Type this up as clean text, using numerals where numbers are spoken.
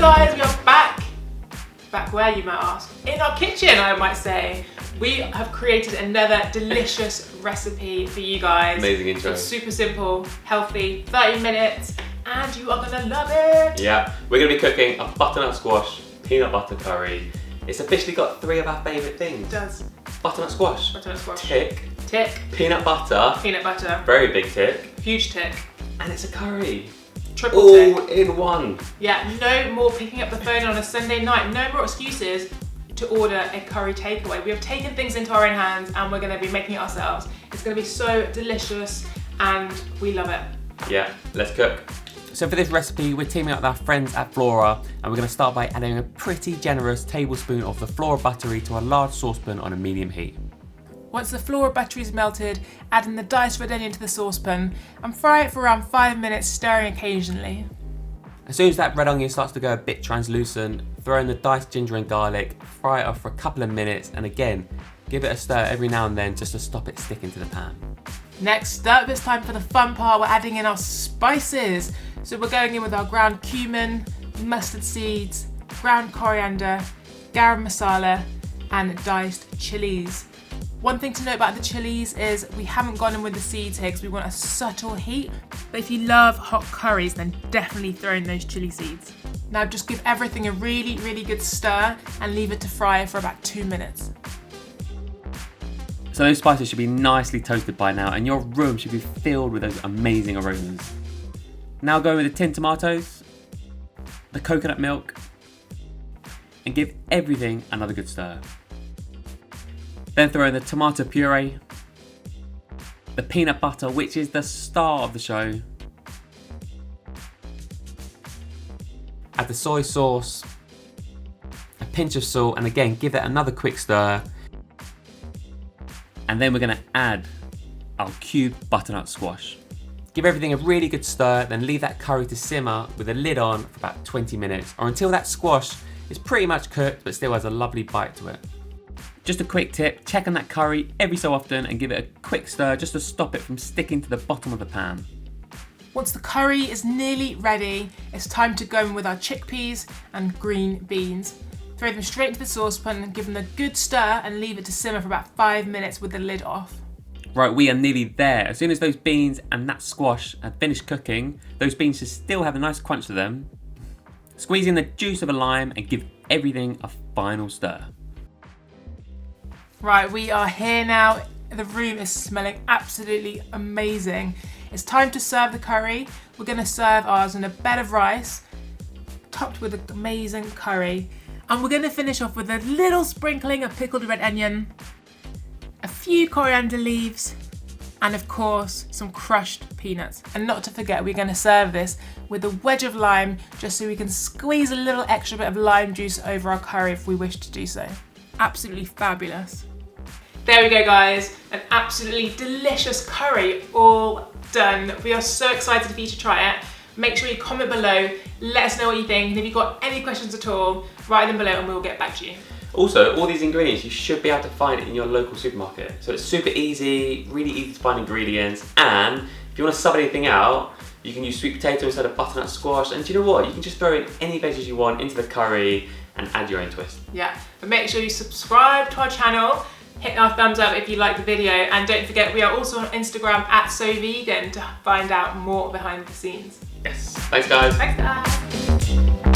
guys, we are back. Back where, you might ask? In our kitchen, I might say. We have created another delicious recipe for you guys. Amazing intro. It's super simple, healthy, 30 minutes, and you are gonna love it. Yeah, we're gonna be cooking a butternut squash peanut butter curry. It's officially got 3 of our favourite things. It does. Butternut squash. Butternut squash. Tick. Tick. Peanut butter. Peanut butter. Very big tick. Huge tick. And it's a curry. Triple All tick. in one. Yeah, no more picking up the phone on a Sunday night. No more excuses to order a curry takeaway. We have taken things into our own hands and we're gonna be making it ourselves. It's gonna be so delicious and we love it. Yeah, let's cook. So for this recipe, we're teaming up with our friends at Flora, and we're gonna start by adding a pretty generous tablespoon of the Flora buttery to a large saucepan on a medium heat. Once the Flora buttery is melted, add in the diced red onion to the saucepan and fry it for around 5 minutes, stirring occasionally. As soon as that red onion starts to go a bit translucent, throw in the diced ginger and garlic, fry it off for a couple of minutes, and again, give it a stir every now and then just to stop it sticking to the pan. Next up, it's time for the fun part. We're adding in our spices. So we're going in with our ground cumin, mustard seeds, ground coriander, garam masala, and diced chilies. One thing to note about the chilies is we haven't gone in with the seeds here because we want a subtle heat. But if you love hot curries, then definitely throw in those chili seeds. Now just give everything a really, really good stir and leave it to fry for about 2 minutes. So those spices should be nicely toasted by now, and your room should be filled with those amazing aromas. Now go with the tinned tomatoes, the coconut milk, and give everything another good stir. Then throw in the tomato puree, the peanut butter, which is the star of the show, add the soy sauce, a pinch of salt, and again give it another quick stir. And then we're gonna add our cubed butternut squash. Give everything a really good stir, then leave that curry to simmer with the lid on for about 20 minutes, or until that squash is pretty much cooked but still has a lovely bite to it. Just a quick tip, check on that curry every so often and give it a quick stir just to stop it from sticking to the bottom of the pan. Once the curry is nearly ready, it's time to go in with our chickpeas and green beans. Throw them straight into the saucepan, give them a good stir and leave it to simmer for about 5 minutes with the lid off. Right, we are nearly there. As soon as those beans and that squash have finished cooking, those beans should still have a nice crunch to them. Squeeze in the juice of a lime and give everything a final stir. Right, we are here now. The room is smelling absolutely amazing. It's time to serve the curry. We're gonna serve ours in a bed of rice, topped with an amazing curry. And we're gonna finish off with a little sprinkling of pickled red onion, a few coriander leaves, and of course, some crushed peanuts. And not to forget, we're gonna serve this with a wedge of lime, just so we can squeeze a little extra bit of lime juice over our curry if we wish to do so. Absolutely fabulous. There we go, guys. An absolutely delicious curry all done. We are so excited for you to try it. Make sure you comment below, let us know what you think, and if you've got any questions at all, write them below and we'll get back to you. Also, all these ingredients you should be able to find in your local supermarket. So it's super easy, really easy to find ingredients, and if you want to sub anything out, you can use sweet potato instead of butternut squash, and do you know what? You can just throw in any veggies you want into the curry and add your own twist. Yeah, but make sure you subscribe to our channel, hit our thumbs up if you like the video, and don't forget we are also on Instagram @SoVegan to find out more behind the scenes. Yes. Thanks, guys. Thanks, guys.